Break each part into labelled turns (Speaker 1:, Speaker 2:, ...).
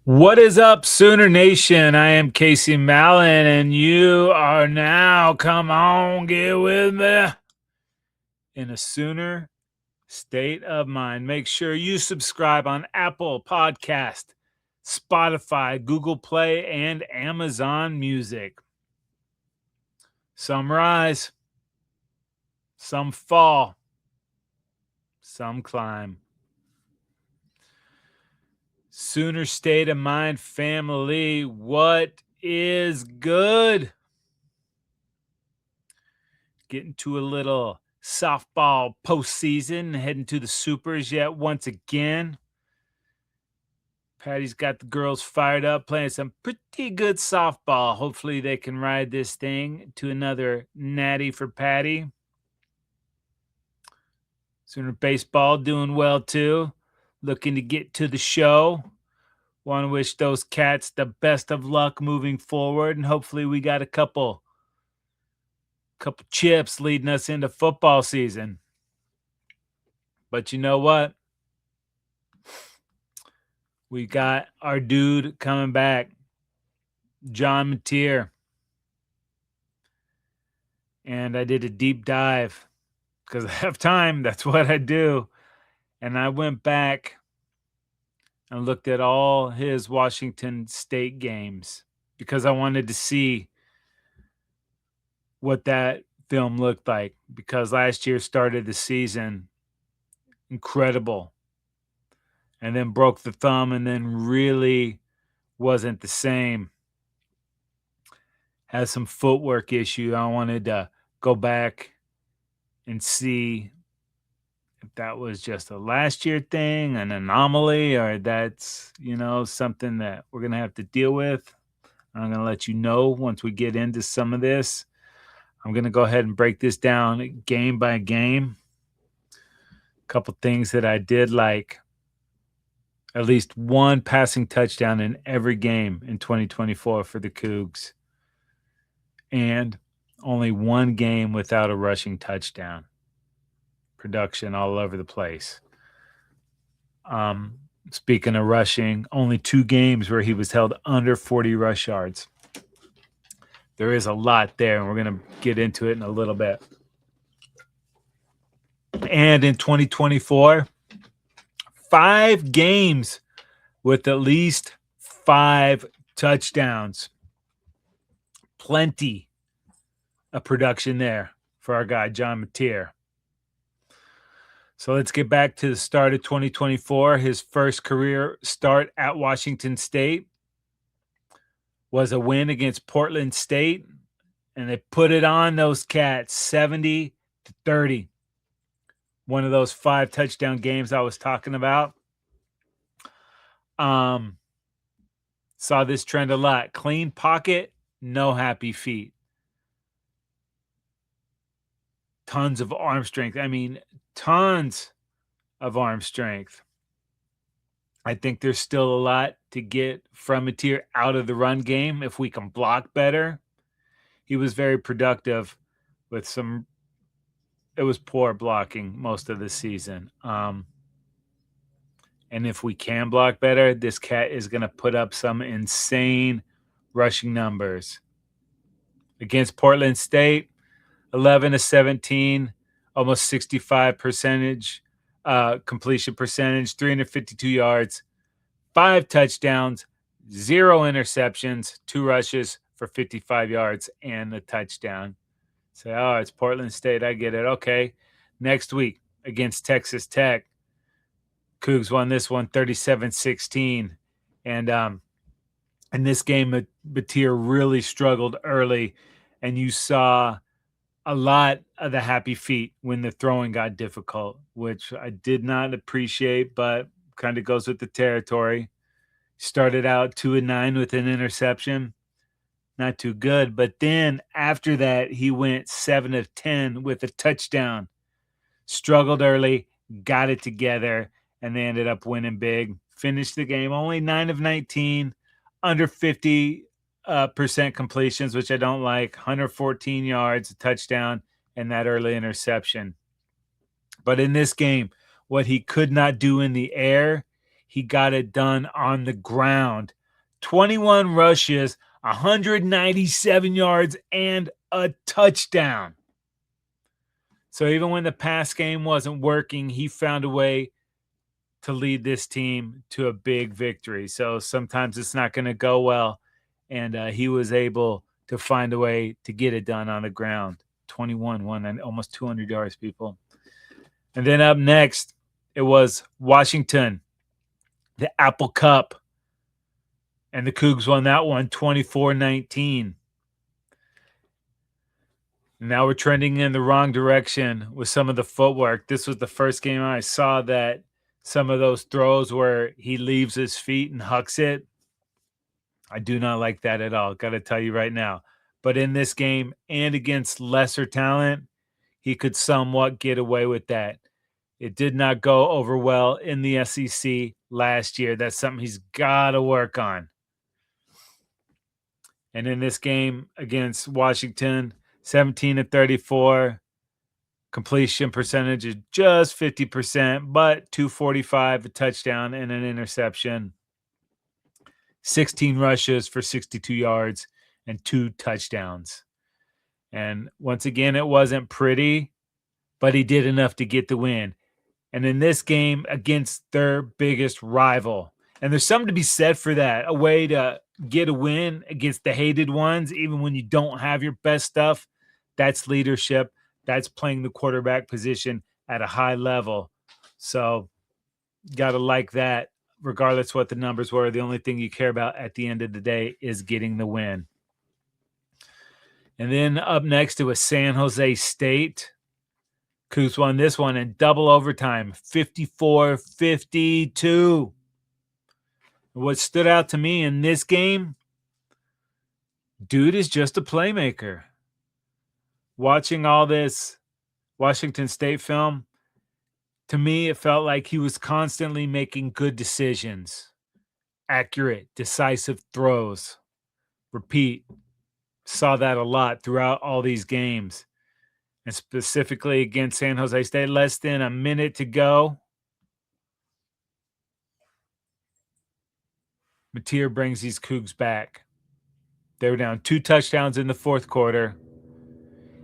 Speaker 1: What is up, Sooner Nation? I am Casey Mallon, and you are now, come on, get with me, in a Sooner state of mind. Make sure you subscribe on Apple Podcast, Spotify, Google Play, and Amazon Music. Some rise, some fall, some climb. Sooner state of mind family, what is good? Getting to a little softball postseason, heading to the supers yet once again. Patty's got the girls fired up, playing some pretty good softball. Hopefully they can ride this thing to another natty for Patty. Sooner baseball doing well too. Looking to get to the show. Want to wish those cats the best of luck moving forward, and hopefully we got a couple chips leading us into football season. But you know what? We got our dude coming back, John Mateer. And I did a deep dive because I have time. That's what I do. And I went back and looked at all his Washington State games because I wanted to see what that film looked like, because last year started the season incredible and then broke the thumb and then really wasn't the same. Has some footwork issue. I wanted to go back and see if that was just a last year thing, an anomaly, or that's, something that we're going to have to deal with. I'm going to let you know once we get into some of this. I'm going to go ahead and break this down game by game. A couple things that I did, like at least one passing touchdown in every game in 2024 for the Cougs, and only one game without a rushing touchdown. Production all over the place. Speaking of rushing, only 2 games where he was held under 40 rush yards. There is a lot there, and we're going to get into it in a little bit. And in 2024, 5 games with at least 5 touchdowns. Plenty of production there for our guy, John Mateer. So let's get back to the start of 2024. His first career start at Washington State was a win against Portland State, and they put it on those cats 70-30. One of those 5 touchdown games I was talking about. Saw this trend a lot. Clean pocket, no happy feet. Tons of arm strength. I mean, tons of arm strength. I think there's still a lot to get from Mateer out of the run game if we can block better. He was very productive with some – it was poor blocking most of the season. And if we can block better, this cat is going to put up some insane rushing numbers. Against Portland State, 11-17, almost 65% completion percentage, 352 yards, 5 touchdowns, 0 interceptions, 2 rushes for 55 yards and a touchdown. Say, oh, it's Portland State. I get it. Okay. Next week against Texas Tech, Cougs won this one 37-16. And in this game, Mateer really struggled early, and you saw a lot of the happy feet when the throwing got difficult, which I did not appreciate, but kind of goes with the territory. Started out 2-9 with an interception. Not too good. But then after that, he went 7 of 10 with a touchdown. Struggled early, got it together, and they ended up winning big. Finished the game only 9 of 19, under 50% completions, which I don't like, 114 yards, a touchdown, and that early interception. But in this game, what he could not do in the air, he got it done on the ground. 21 rushes, 197 yards, and a touchdown. So even when the pass game wasn't working, he found a way to lead this team to a big victory. So sometimes it's not going to go well, and he was able to find a way to get it done on the ground. 21, won almost 200 yards, people. And then up next, it was Washington, the Apple Cup. And the Cougs won that one 24-19. Now we're trending in the wrong direction with some of the footwork. This was the first game I saw that some of those throws where he leaves his feet and hucks it. I do not like that at all. Got to tell you right now. But in this game and against lesser talent, he could somewhat get away with that. It did not go over well in the SEC last year. That's something he's got to work on. And in this game against Washington, 17-34, completion percentage is just 50%, but 245, a touchdown and an interception. 16 rushes for 62 yards and 2 touchdowns. And once again, it wasn't pretty, but he did enough to get the win. And in this game against their biggest rival. And there's something to be said for that, a way to get a win against the hated ones, even when you don't have your best stuff. That's leadership. That's playing the quarterback position at a high level. So got to like that, regardless what the numbers were. The only thing you care about at the end of the day is getting the win. And then up next, it was San Jose State. Cougs won this one in double overtime, 54-52. What stood out to me in this game, dude is just a playmaker. Watching all this Washington State film, to me, it felt like he was constantly making good decisions, accurate, decisive throws. Repeat, saw that a lot throughout all these games. And specifically against San Jose State, less than a minute to go. Mateer brings these Cougs back. They were down 2 touchdowns in the fourth quarter.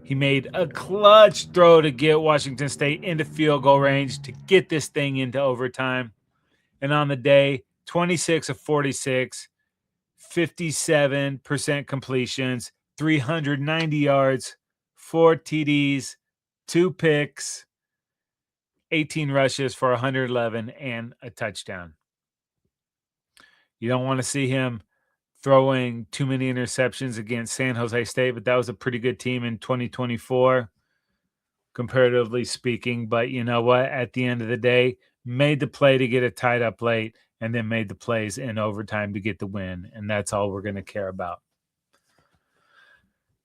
Speaker 1: He made a clutch throw to get Washington State into field goal range to get this thing into overtime. And on the day, 26 of 46, 57% completions, 390 yards, 4 TDs, 2 picks, 18 rushes for 111 and a touchdown. You don't want to see him throwing too many interceptions against San Jose State, but that was a pretty good team in 2024, comparatively speaking. But you know what? At the end of the day, made the play to get it tied up late and then made the plays in overtime to get the win. And that's all we're going to care about.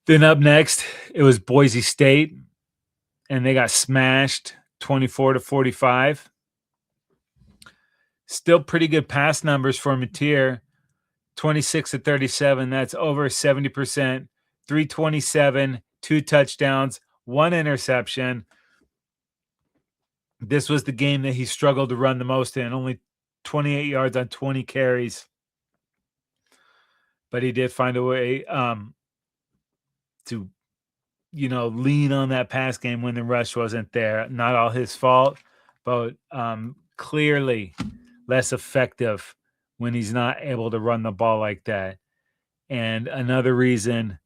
Speaker 1: Then up next, it was Boise State, and they got smashed 24-45. Still pretty good pass numbers for Mateer. 26-37, that's over 70%, 327, 2 touchdowns, 1 interception. This was the game that he struggled to run the most in, only 28 yards on 20 carries. But he did find a way to, lean on that pass game when the rush wasn't there. Not all his fault, but clearly less effective when he's not able to run the ball like that. And another reason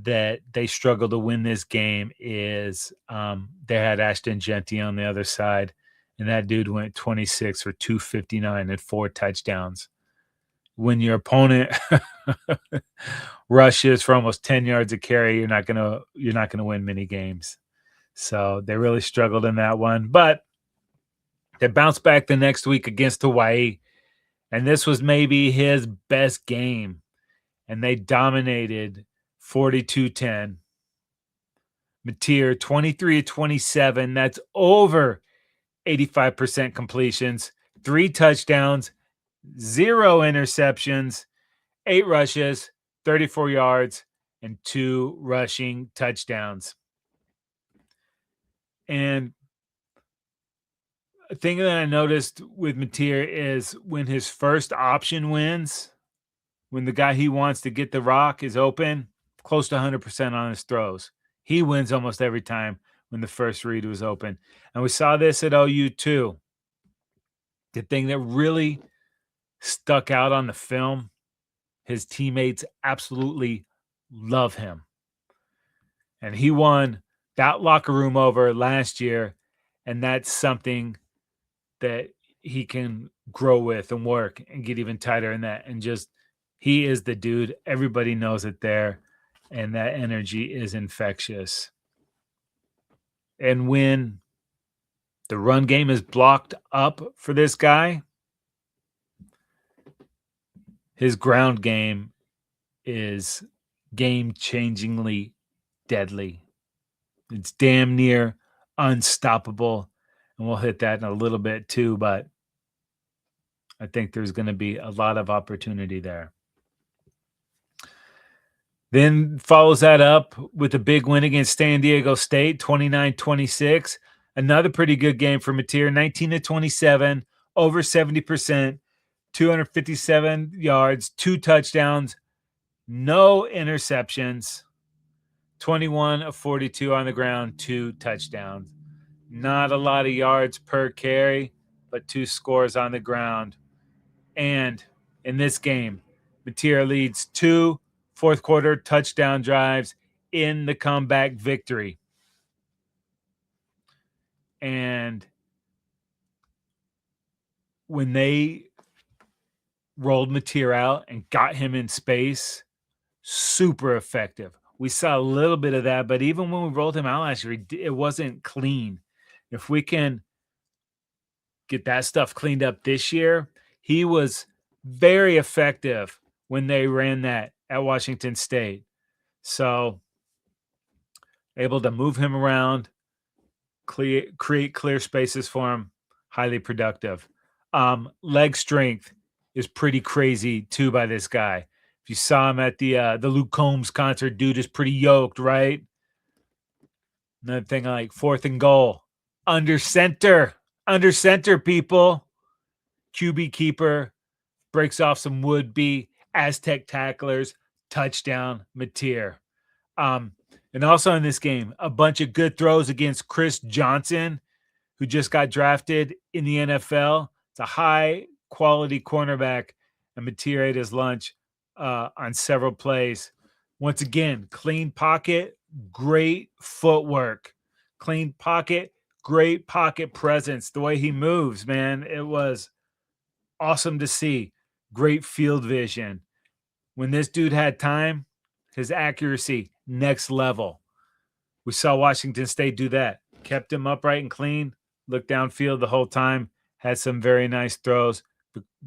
Speaker 1: that they struggled to win this game is they had Ashton Genty on the other side, and that dude went 26 for 259 and 4 touchdowns. When your opponent rushes for almost 10 yards a carry, you're not gonna win many games. So they really struggled in that one, but they bounced back the next week against Hawaii. And this was maybe his best game. And they dominated 42-10. Mateer, 23-27. That's over 85% completions. 3 touchdowns, 0 interceptions, 8 rushes, 34 yards, and 2 rushing touchdowns. And thing that I noticed with Mateer is when his first option wins, when the guy he wants to get the rock is open, close to 100% on his throws. He wins almost every time when the first read was open. And we saw this at OU too. The thing that really stuck out on the film, his teammates absolutely love him. And he won that locker room over last year. And that's something that he can grow with and work and get even tighter in that. And just, he is the dude. Everybody knows it there. And that energy is infectious. And when the run game is blocked up for this guy, his ground game is game-changingly deadly. It's damn near unstoppable. And we'll hit that in a little bit too, but I think there's going to be a lot of opportunity there. Then follows that up with a big win against San Diego State, 29-26. Another pretty good game for Mateer, 19-27, over 70%, 257 yards, 2 touchdowns, no interceptions, 21 of 42 on the ground, 2 touchdowns. Not a lot of yards per carry, but 2 scores on the ground. And in this game, Mateer leads 2 fourth quarter touchdown drives in the comeback victory. And when they rolled Mateer out and got him in space, super effective. We saw a little bit of that, but even when we rolled him out last year, it wasn't clean. If we can get that stuff cleaned up this year, he was very effective when they ran that at Washington State. So able to move him around, create clear spaces for him, highly productive. Leg strength is pretty crazy too by this guy. If you saw him at the Luke Combs concert, dude is pretty yoked, right? Another thing, like 4th and goal, under center, people. QB keeper breaks off some would-be Aztec tacklers, touchdown, Mateer. And also in this game, a bunch of good throws against Chris Johnson, who just got drafted in the NFL. It's a high-quality cornerback, and Mateer ate his lunch on several plays. Once again, clean pocket, great footwork. Clean pocket, great pocket presence. The way he moves, man, it was awesome to see. Great field vision. When this dude had time, his accuracy, next level. We saw Washington State do that. Kept him upright and clean, looked downfield the whole time, had some very nice throws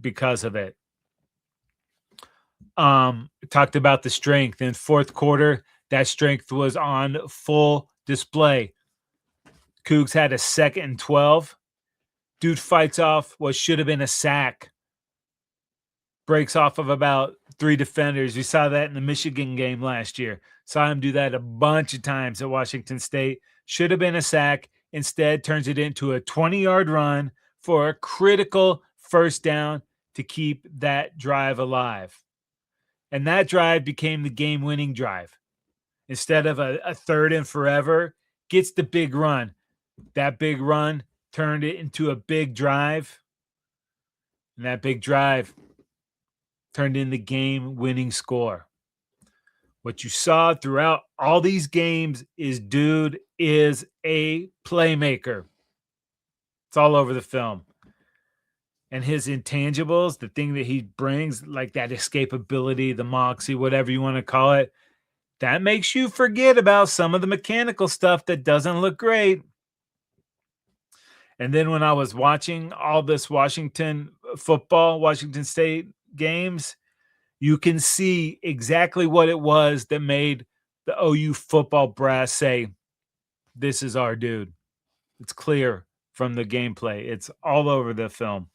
Speaker 1: because of it. Talked about the strength. In fourth quarter, that strength was on full display. Cougs had a 2nd and 12. Dude fights off what should have been a sack. Breaks off of about 3 defenders. We saw that in the Michigan game last year. Saw him do that a bunch of times at Washington State. Should have been a sack. Instead, turns it into a 20-yard run for a critical first down to keep that drive alive. And that drive became the game-winning drive. Instead of a 3rd and forever, gets the big run. That big run turned it into a big drive. And that big drive turned in the game-winning score. What you saw throughout all these games is dude is a playmaker. It's all over the film. And his intangibles, the thing that he brings, like that escapability, the moxie, whatever you want to call it, that makes you forget about some of the mechanical stuff that doesn't look great. And then when I was watching all this Washington State games, you can see exactly what it was that made the OU football brass say, this is our dude. It's clear from the gameplay. It's all over the film.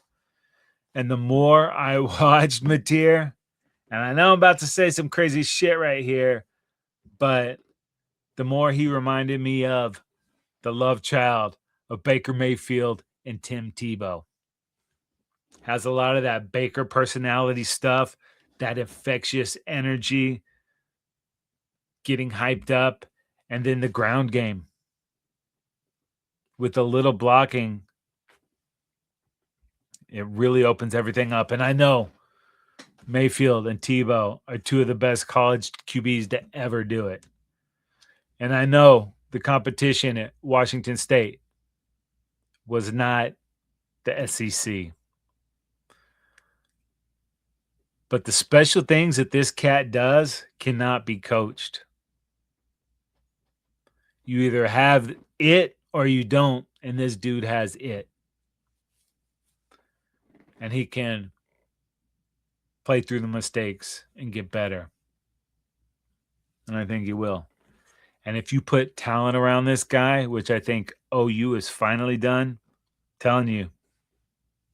Speaker 1: And the more I watched Mateer, and I know I'm about to say some crazy shit right here, but the more he reminded me of the love child of Baker Mayfield and Tim Tebow. Has a lot of that Baker personality stuff, that infectious energy, getting hyped up, and then the ground game with a little blocking. It really opens everything up. And I know Mayfield and Tebow are two of the best college QBs to ever do it. And I know the competition at Washington State was not the SEC. But the special things that this cat does cannot be coached. You either have it or you don't, and this dude has it. And he can play through the mistakes and get better. And I think he will. And if you put talent around this guy, which I think OU has finally done, I'm telling you,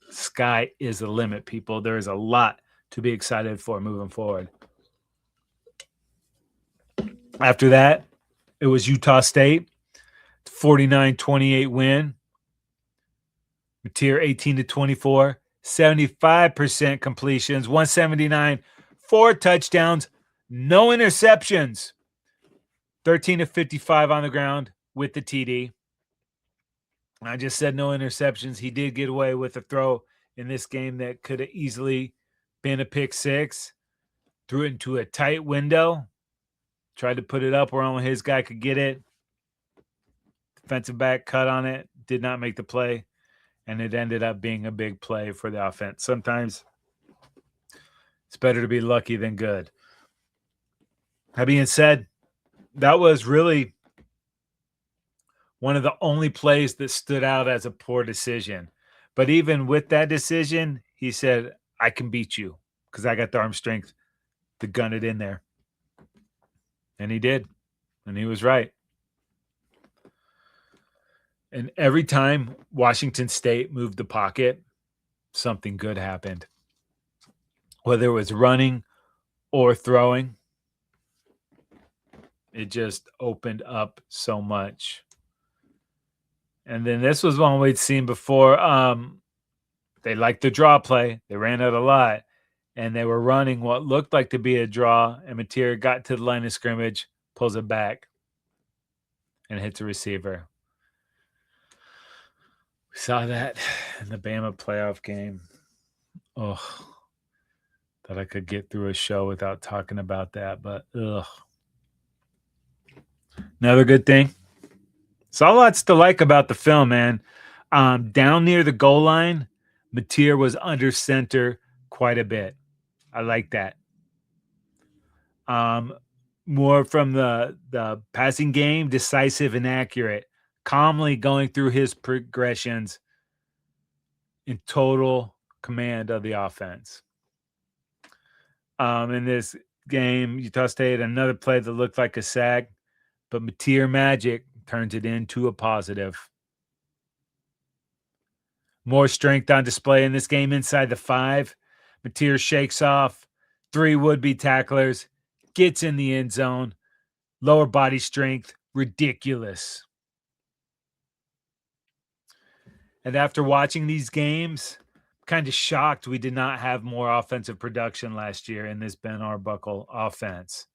Speaker 1: sky is the limit, people. There is a lot to be excited for moving forward. After that, it was Utah State, 49-28 win. Mateer 18-24, 75% completions, 179, 4 touchdowns, no interceptions. 13-55 on the ground with the TD. I just said no interceptions. He did get away with a throw in this game that could have easily been a pick six. Threw it into a tight window. Tried to put it up where only his guy could get it. Defensive back cut on it. Did not make the play. And it ended up being a big play for the offense. Sometimes it's better to be lucky than good. That being said, that was really one of the only plays that stood out as a poor decision. But even with that decision, he said, I can beat you because I got the arm strength to gun it in there. And he did. And he was right. And every time Washington State moved the pocket, something good happened. Whether it was running or throwing, it just opened up so much. And then this was one we'd seen before. They liked the draw play. They ran it a lot. And they were running what looked like to be a draw. And Mateer got to the line of scrimmage, pulls it back, and hits a receiver. We saw that in the Bama playoff game. Oh, thought I could get through a show without talking about that. But, another good thing. Saw lots to like about the film, man. Down near the goal line, Mateer was under center quite a bit. I like that. More from the passing game, decisive and accurate, calmly going through his progressions in total command of the offense. In this game, Utah State, another play that looked like a sack, but Mateer magic turns it into a positive. More strength on display in this game inside the 5. Mateer shakes off 3 would-be tacklers, gets in the end zone, lower body strength, ridiculous. And after watching these games, I'm kind of shocked we did not have more offensive production last year in this Ben Arbuckle offense.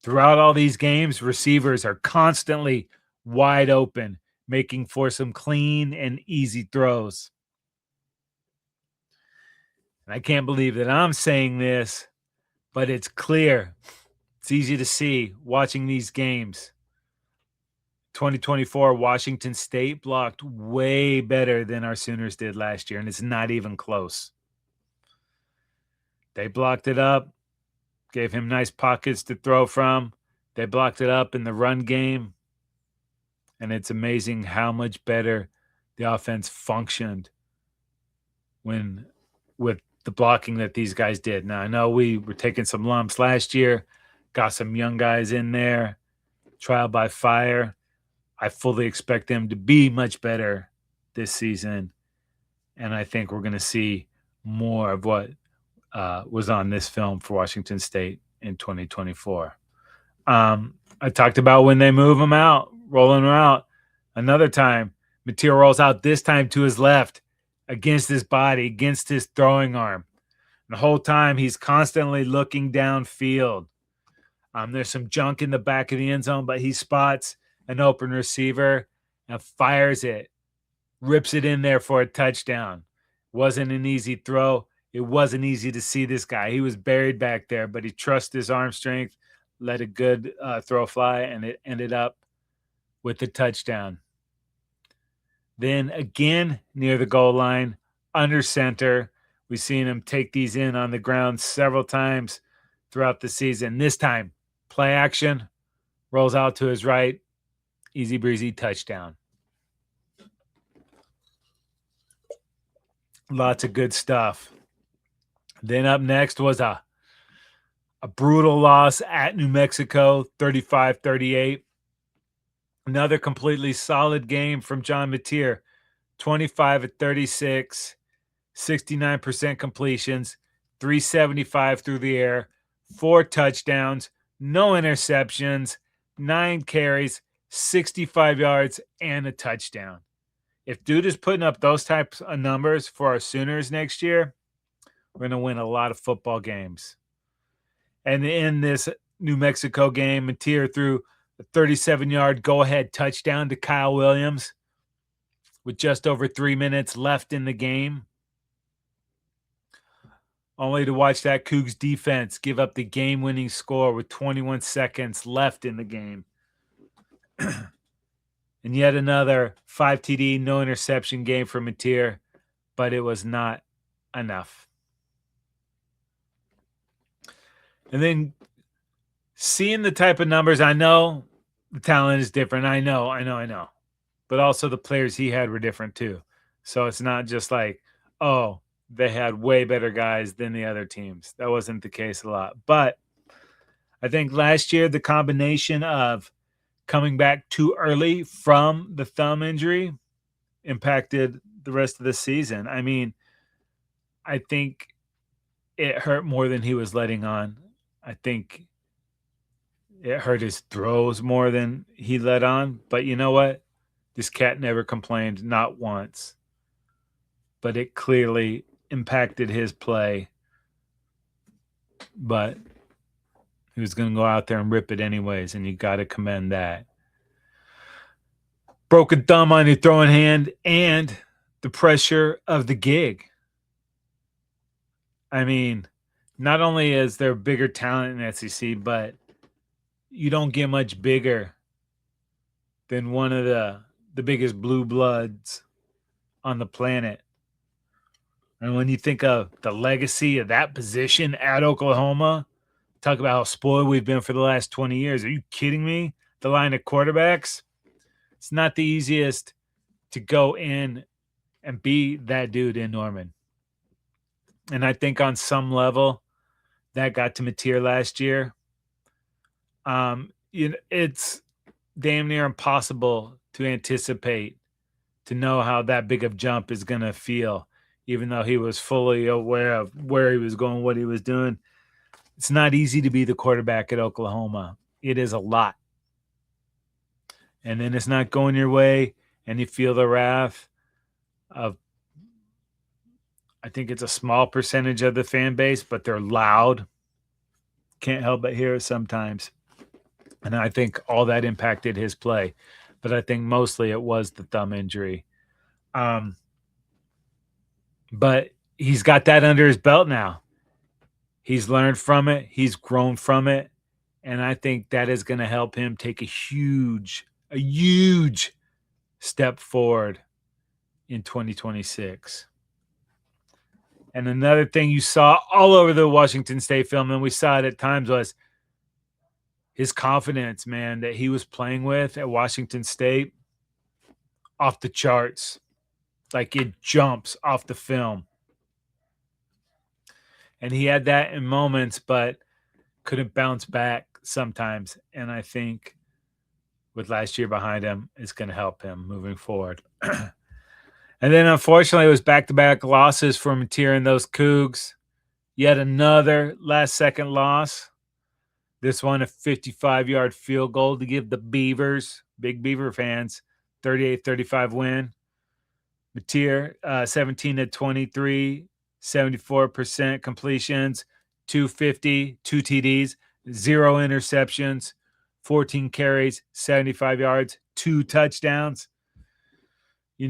Speaker 1: Throughout all these games, receivers are constantly wide open, making for some clean and easy throws. And I can't believe that I'm saying this, but it's clear. It's easy to see watching these games. 2024, Washington State blocked way better than our Sooners did last year, and it's not even close. They blocked it up, gave him nice pockets to throw from. They blocked it up in the run game, and it's amazing how much better the offense functioned with the blocking that these guys did. Now, I know we were taking some lumps last year, got some young guys in there, trial by fire. I fully expect them to be much better this season, and I think we're going to see more of what was on this film for Washington State in 2024. I talked about when they move them out, rolling them out. Another time, Mateer rolls out this time to his left against his body, against his throwing arm. The whole time he's constantly looking downfield. There's some junk in the back of the end zone, but he spots an open receiver and fires it, rips it in there for a touchdown. Wasn't an easy throw. It wasn't easy to see this guy. He was buried back there, but he trusted his arm strength, let a good throw fly, and it ended up with the touchdown. Then again, near the goal line, under center, we've seen him take these in on the ground several times throughout the season. This time, play action, rolls out to his right, easy breezy touchdown. Lots of good stuff. Then up next was a brutal loss at New Mexico, 35-38. Another completely solid game from John Mateer, 25 at 36, 69% completions, 375 through the air, 4 touchdowns, no interceptions, 9 carries, 65 yards, and a touchdown. If dude is putting up those types of numbers for our Sooners next year, we're going to win a lot of football games. And in this New Mexico game, Mateer threw a 37-yard go-ahead touchdown to Kyle Williams with just over 3 minutes left in the game, only to watch that Cougs defense give up the game-winning score with 21 seconds left in the game. And yet another 5 TD, no interception game for Mateer, but it was not enough. And then seeing the type of numbers, I know the talent is different. I know. But also the players he had were different too. So it's not just like, oh, they had way better guys than the other teams. That wasn't the case a lot. But I think last year, the combination of coming back too early from the thumb injury impacted the rest of the season. I mean, I think it hurt more than he was letting on. I think it hurt his throws more than he let on. But you know what? This cat never complained, not once. But it clearly impacted his play. But he was going to go out there and rip it anyways, and you got to commend that. Broken thumb on your throwing hand and the pressure of the gig. I mean, not only is there bigger talent in SEC, but you don't get much bigger than one of the biggest blue bloods on the planet. And when you think of the legacy of that position at Oklahoma, talk about how spoiled we've been for the last 20 years. Are you kidding me? The line of quarterbacks, it's not the easiest to go in and be that dude in Norman. And I think on some level that got to Mateer last year. It's damn near impossible to anticipate, to know how that big of jump is going to feel, even though he was fully aware of where he was going, what he was doing. It's not easy to be the quarterback at Oklahoma. It is a lot. And then it's not going your way, and you feel the wrath of, I think it's a small percentage of the fan base, but they're loud. Can't help but hear it sometimes. And I think all that impacted his play. But I think mostly it was the thumb injury. But he's got that under his belt now. He's learned from it. He's grown from it. And I think that is going to help him take a huge step forward in 2026. And another thing you saw all over the Washington State film, and we saw it at times, was his confidence, man, that he was playing with at Washington State, off the charts. Like, it jumps off the film. And he had that in moments, but couldn't bounce back sometimes. And I think with last year behind him, it's going to help him moving forward. And then, unfortunately, it was back-to-back losses for Mateer and those Cougs. Yet another last-second loss. This one, a 55-yard field goal to give the Beavers, big Beaver fans, 38-35 win. Mateer, 17-23, 74% completions, 250, 2 TDs, 0 interceptions, 14 carries, 75 yards, 2 touchdowns. You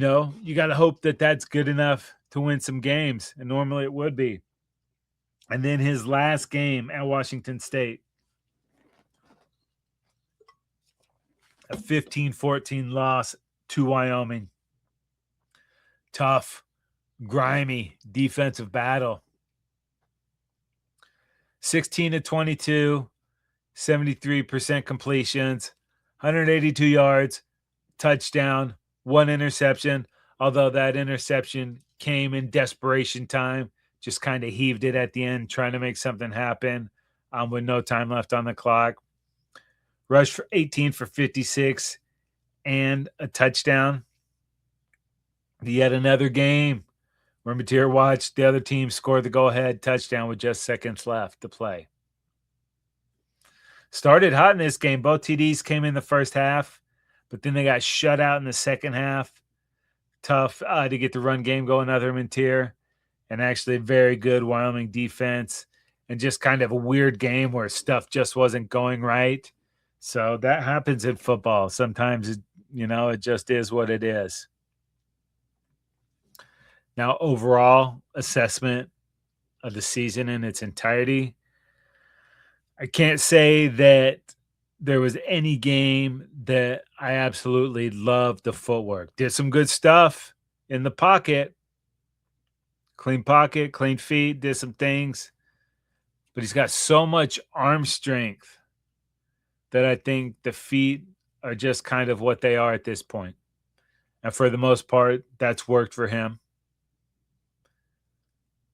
Speaker 1: got to hope that that's good enough to win some games, and normally it would be. And then his last game at Washington State, a 15-14 loss to Wyoming. Tough, grimy defensive battle. 16-22, 73% completions, 182 yards, touchdown, 1 interception, although that interception came in desperation time, just kind of heaved it at the end, trying to make something happen with no time left on the clock. Rushed for 18 for 56 and a touchdown. Yet another game where Mateer watched the other team score the go-ahead touchdown with just seconds left to play. Started hot in this game. Both TDs came in the first half, but then they got shut out in the second half. Tough to get the run game going, other Mateer, and actually very good Wyoming defense, and just kind of a weird game where stuff just wasn't going right. So that happens in football. Sometimes, it just is what it is. Now, overall assessment of the season in its entirety, I can't say that there was any game that I absolutely loved the footwork. Did some good stuff in the pocket. Clean pocket, clean feet, did some things. But he's got so much arm strength that I think the feet are just kind of what they are at this point. And for the most part, that's worked for him.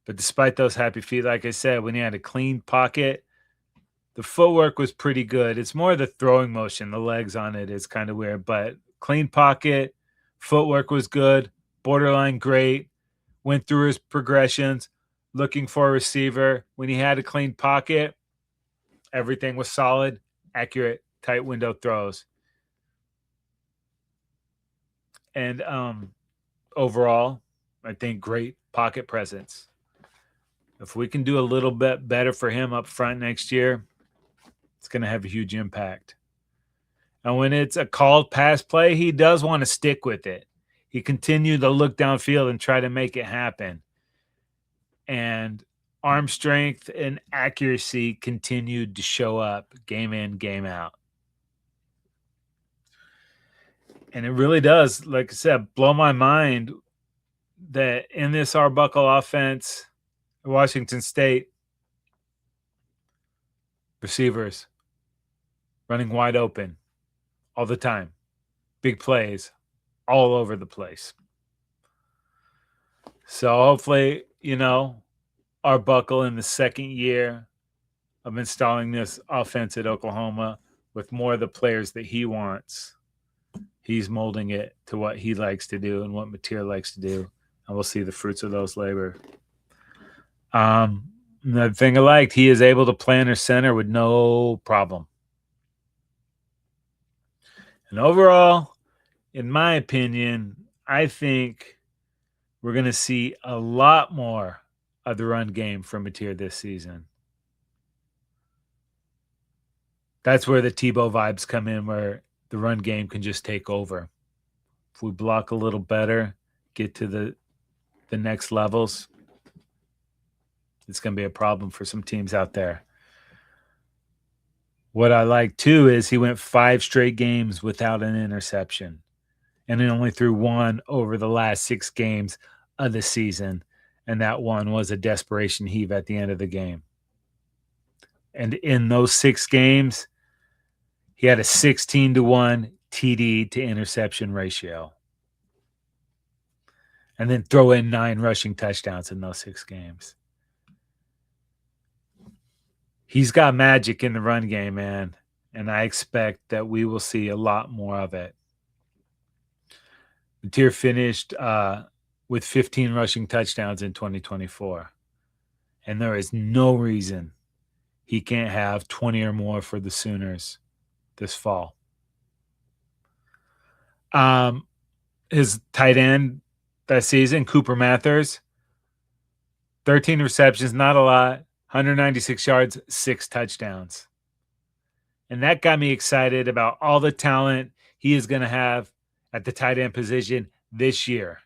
Speaker 1: But despite those happy feet, like I said, when he had a clean pocket, the footwork was pretty good. It's more the throwing motion. The legs on it is kind of weird. But clean pocket, footwork was good, borderline great. Went through his progressions, looking for a receiver. When he had a clean pocket, everything was solid, accurate, tight window throws. And overall, I think great pocket presence. If we can do a little bit better for him up front next year, it's going to have a huge impact. And when it's a called pass play, he does want to stick with it. He continued to look downfield and try to make it happen. And arm strength and accuracy continued to show up game in, game out. And it really does, like I said, blow my mind that in this Arbuckle offense, Washington State, receivers running wide open all the time. Big plays all over the place. So hopefully, Arbuckle in the second year of installing this offense at Oklahoma with more of the players that he wants, he's molding it to what he likes to do and what Mateer likes to do. And we'll see the fruits of those labor. The thing I liked, he is able to play under center with no problem. And overall, in my opinion, I think we're going to see a lot more of the run game from Mateer this season. That's where the Tebow vibes come in, where the run game can just take over. If we block a little better, get to the next levels, it's going to be a problem for some teams out there. What I like, too, is he went 5 straight games without an interception. And he only threw 1 over the last 6 games of the season. And that one was a desperation heave at the end of the game. And in those 6 games, he had a 16-1 TD to interception ratio. And then throw in 9 rushing touchdowns in those 6 games. He's got magic in the run game, man. And I expect that we will see a lot more of it. Mateer finished with 15 rushing touchdowns in 2024. And there is no reason he can't have 20 or more for the Sooners this fall. his tight end that season, Cooper Mathers. 13 receptions, not a lot, 196 yards, 6 touchdowns. And that got me excited about all the talent he is going to have at the tight end position this year.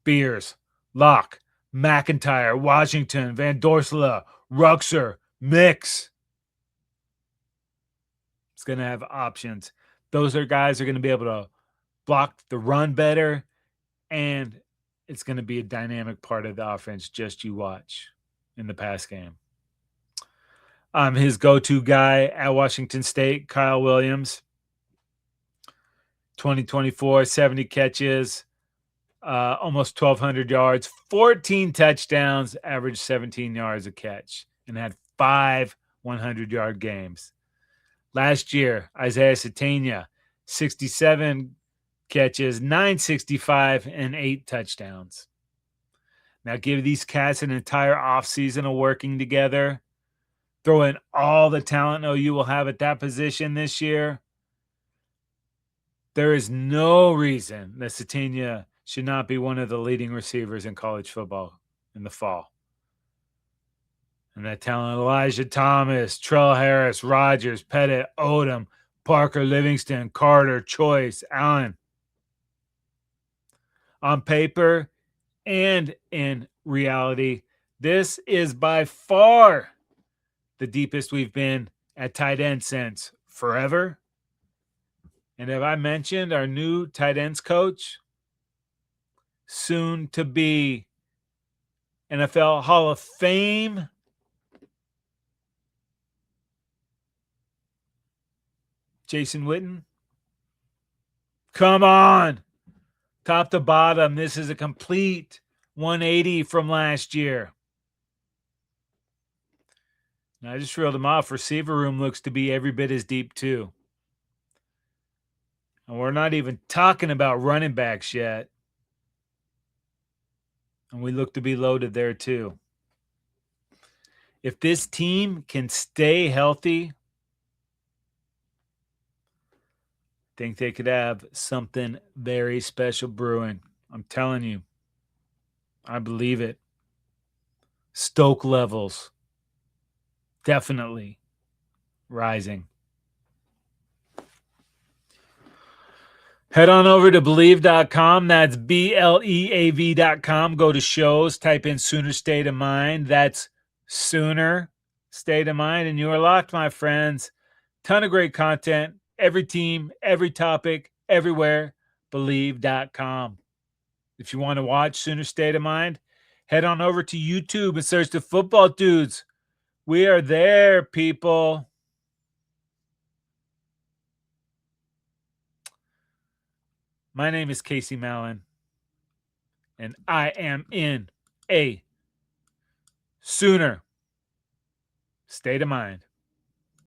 Speaker 1: Beers, Locke, McIntyre, Washington, Van Dorsela, Ruxer, Mix. It's going to have options. Those are guys who are going to be able to block the run better, and it's going to be a dynamic part of the offense. Just you watch in the pass game. His go-to guy at Washington State, Kyle Williams. 2024, 70 catches, almost 1,200 yards, 14 touchdowns, averaged 17 yards a catch, and had 5 100-yard games. Last year, Isaiah Satania, 67 catches, 965, and 8 touchdowns. Now give these cats an entire offseason of working together. Throw in all the talent OU will have at that position this year. There is no reason that Satania should not be one of the leading receivers in college football in the fall. And that talent, Elijah Thomas, Trell Harris, Rogers, Pettit, Odom, Parker, Livingston, Carter, Choice, Allen. On paper and in reality, this is by far the deepest we've been at tight end since forever. And have I mentioned our new tight ends coach? Soon to be NFL Hall of Fame. Jason Witten. Come on. Top to bottom, this is a complete 180 from last year. Now, I just reeled them off. Receiver room looks to be every bit as deep, too. And we're not even talking about running backs yet. And we look to be loaded there, too. If this team can stay healthy, I think they could have something very special brewing. I'm telling you. I believe it. Stoke levels. Definitely rising. Head on over to Believe.com. That's BLEAV.com. Go to shows. Type in Sooner State of Mind. That's Sooner State of Mind. And you are locked, my friends. Ton of great content. Every team, every topic, everywhere. Believe.com. If you want to watch Sooner State of Mind, head on over to YouTube and search the Football Dudes. We are there, people. My name is Casey Mallon, and I am in a Sooner State of Mind.